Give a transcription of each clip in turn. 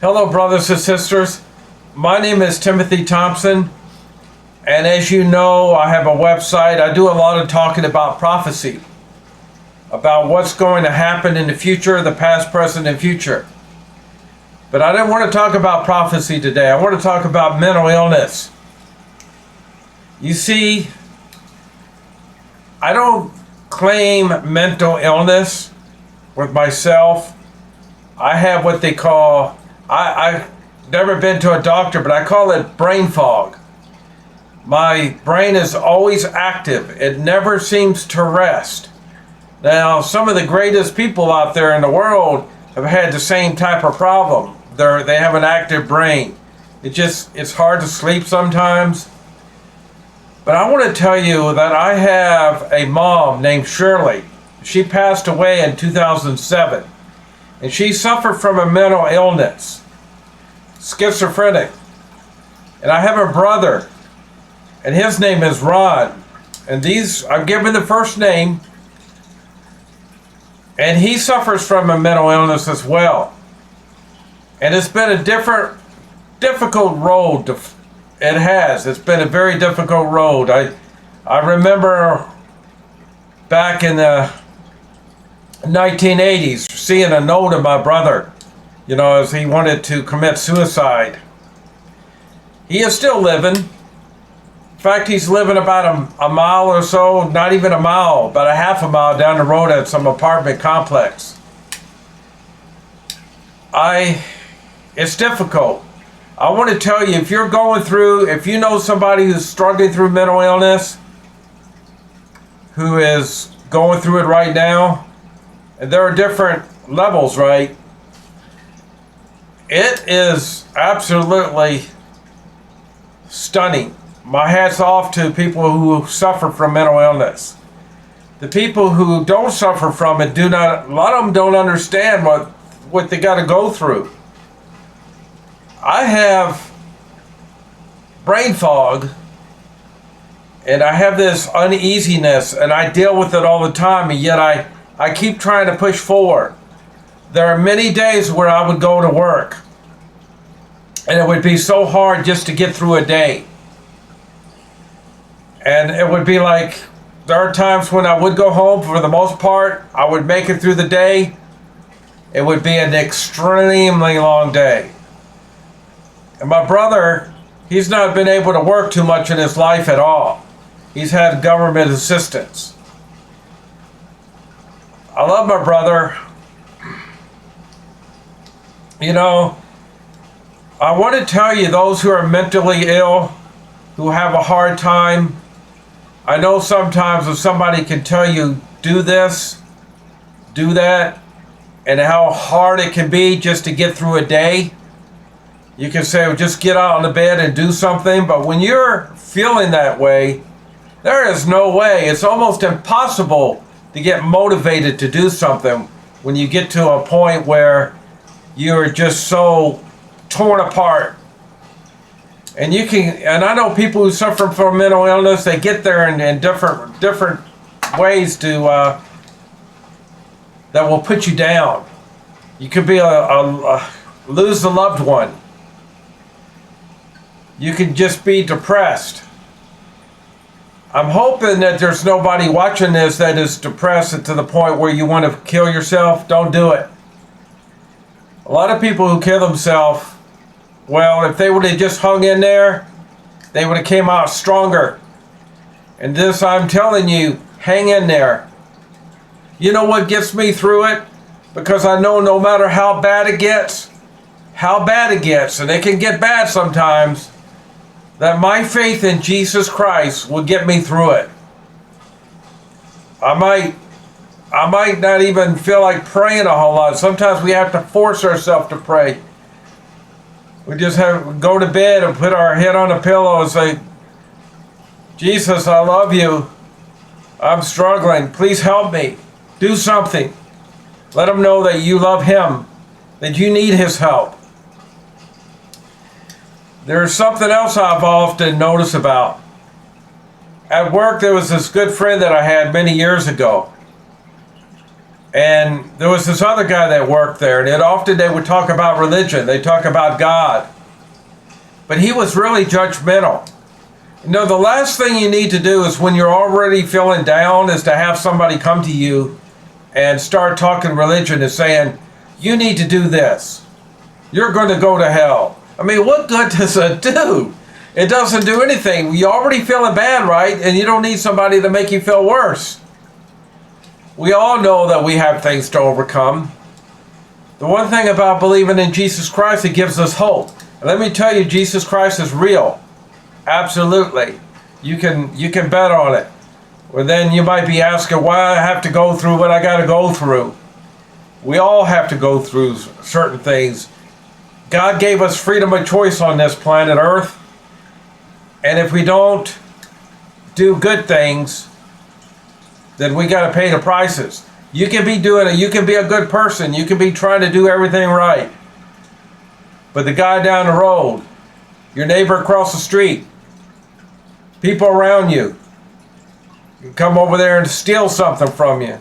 Hello, brothers and sisters. My name is Timothy Thompson, and as you know, I have a website. I do a lot of talking about prophecy, about what's going to happen in the future, the past, present, and future. But I didn't want to talk about prophecy today. I want to talk about mental illness. You see, I don't claim mental illness with myself. I have what they call, I've never been to a doctor, but I call it brain fog. My brain is always active. It never seems to rest. Now, some of the greatest people out there in the world have had the same type of problem. They have an active brain. It's hard to sleep sometimes. But I want to tell you that I have a mom named Shirley. She passed away in 2007. And she suffered from a mental illness, schizophrenic. And I have a brother, and his name is Ron. And I'm giving the first name. And he suffers from a mental illness as well. And it's been a difficult road. It's been a very difficult road. I remember back in the 1980s seeing a note of my brother, as he wanted to commit suicide. He is still living. In fact, he's living about a mile or so, not even a mile, about a half a mile down the road at some apartment complex. It's difficult. I want to tell you, if you know somebody who's struggling through mental illness, who is going through it right now, and there are different levels, right? It is absolutely stunning. My hat's off to people who suffer from mental illness. The people who don't suffer from it a lot of them don't understand what they got to go through. I have brain fog, and I have this uneasiness, and I deal with it all the time, and yet I keep trying to push forward. There are many days where I would go to work, and it would be so hard just to get through a day. And it would be like, there are times when I would go home, for the most part, I would make it through the day. It would be an extremely long day. And my brother, he's not been able to work too much in his life at all. He's had government assistance. I love my brother. I want to tell you, those who are mentally ill, who have a hard time, I know sometimes if somebody can tell you, do this, do that, and how hard it can be just to get through a day. You can say, well, just get out on the bed and do something. But when you're feeling that way, there is no way. It's almost impossible to get motivated to do something when you get to a point where you're just so torn apart. And I know people who suffer from mental illness, they get there in different ways that will put you down. You could be lose a loved one. You can just be depressed. I'm hoping that there's nobody watching this that is depressed to the point where you want to kill yourself. Don't do it. A lot of people who kill themselves, well, if they would have just hung in there, they would have came out stronger. And this, I'm telling you, hang in there. You know what gets me through it? Because I know no matter how bad it gets, and it can get bad sometimes, that my faith in Jesus Christ will get me through it. I might not even feel like praying a whole lot. Sometimes we have to force ourselves to pray. We just go to bed and put our head on a pillow and say, Jesus, I love you. I'm struggling. Please help me. Do something. Let him know that you love him, that you need his help. There's something else I've often noticed about. At work, there was this good friend that I had many years ago. And there was this other guy that worked there, and often they would talk about religion. They talk about God. But he was really judgmental. You know, the last thing you need to do is when you're already feeling down is to have somebody come to you and start talking religion and saying, you need to do this. You're going to go to hell. I mean, what good does it do? It doesn't do anything. You're already feeling bad, right? And you don't need somebody to make you feel worse. We all know that we have things to overcome. The one thing about believing in Jesus Christ, it gives us hope. And let me tell you, Jesus Christ is real. Absolutely. You can bet on it. Well, then you might be asking why I have to go through what I got to go through. We all have to go through certain things. God gave us freedom of choice on this planet Earth. And if we don't do good things, then we got to pay the prices. You can be doing it. You can be a good person. You can be trying to do everything right. But the guy down the road, your neighbor across the street, people around you, can come over there and steal something from you.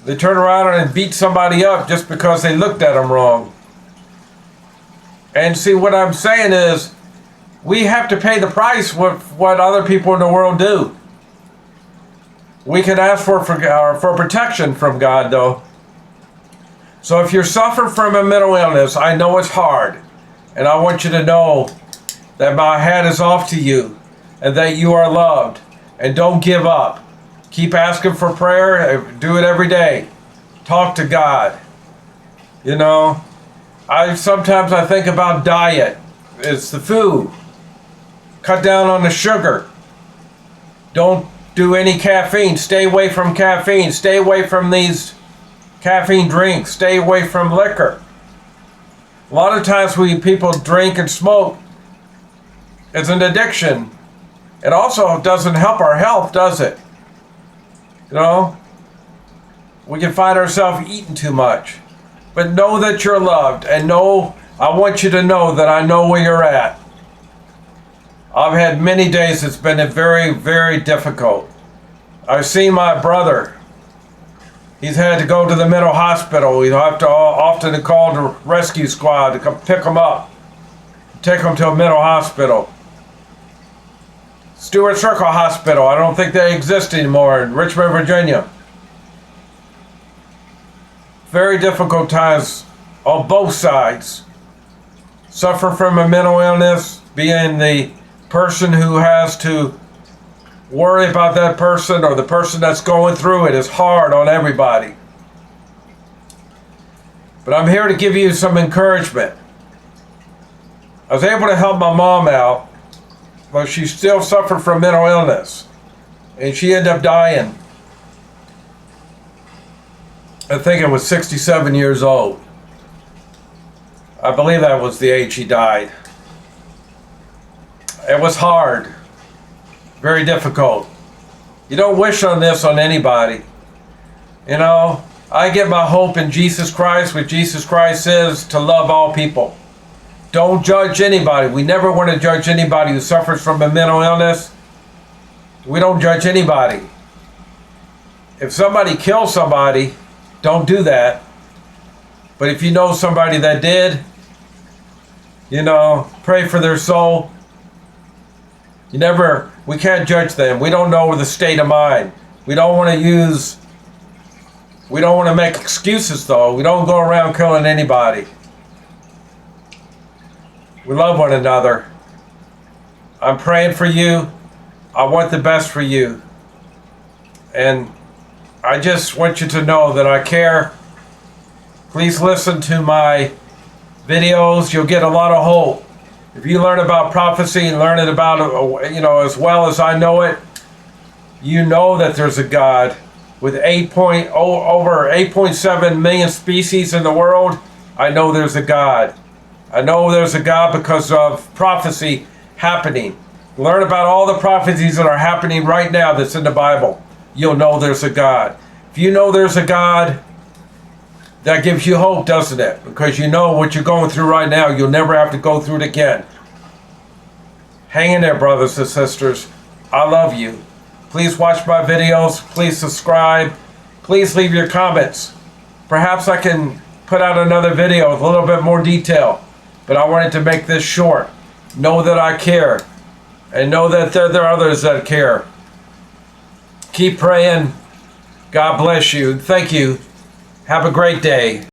They turn around and beat somebody up just because they looked at them wrong. And see, what I'm saying is, we have to pay the price with what other people in the world do. We can ask for protection from God, though. So if you're suffering from a mental illness, I know it's hard. And I want you to know that my hat is off to you and that you are loved. And don't give up. Keep asking for prayer. Do it every day. Talk to God. You know, sometimes I think about diet. It's the food. Cut down on the sugar. Don't do any caffeine. Stay away from caffeine. Stay away from these caffeine drinks. Stay away from liquor. A lot of times people drink and smoke. It's an addiction. It also doesn't help our health, does it? You know? We can find ourselves eating too much. But know that you're loved. And I want you to know that I know where you're at. I've had many days it's been very, very difficult. I've seen my brother. He's had to go to the mental hospital. We have to often call the rescue squad to come pick him up, take him to a mental hospital. Stewart Circle Hospital, I don't think they exist anymore in Richmond, Virginia. Very difficult times on both sides. Suffer from a mental illness, being the person who has to worry about that person or the person that's going through it is hard on everybody. But I'm here to give you some encouragement. I was able to help my mom out, but she still suffered from mental illness. And she ended up dying. I think it was 67 years old. I believe that was the age she died. It was hard. Very difficult. You don't wish on this on anybody. You know, I get my hope in Jesus Christ. What Jesus Christ says to love all people. Don't judge anybody. We never want to judge anybody who suffers from a mental illness. We don't judge anybody. If somebody kills somebody, don't do that. But if you know somebody that did, you know, pray for their soul. We can't judge them. We don't know the state of mind. We don't want to make excuses though. We don't go around killing anybody. We love one another. I'm praying for you. I want the best for you. And I just want you to know that I care. Please listen to my videos. You'll get a lot of hope. If you learn about prophecy and learn it about, as well as I know it, you know that there's a God with over 8.7 million species in the world. I know there's a God. I know there's a God because of prophecy happening. Learn about all the prophecies that are happening right now that's in the Bible. You'll know there's a God. If you know there's a God, that gives you hope, doesn't it? Because you know what you're going through right now, you'll never have to go through it again. Hang in there, brothers and sisters. I love you. Please watch my videos. Please subscribe. Please leave your comments. Perhaps I can put out another video with a little bit more detail, but I wanted to make this short. Know that I care, and know that there are others that care. Keep praying. God bless you. Thank you. Have a great day.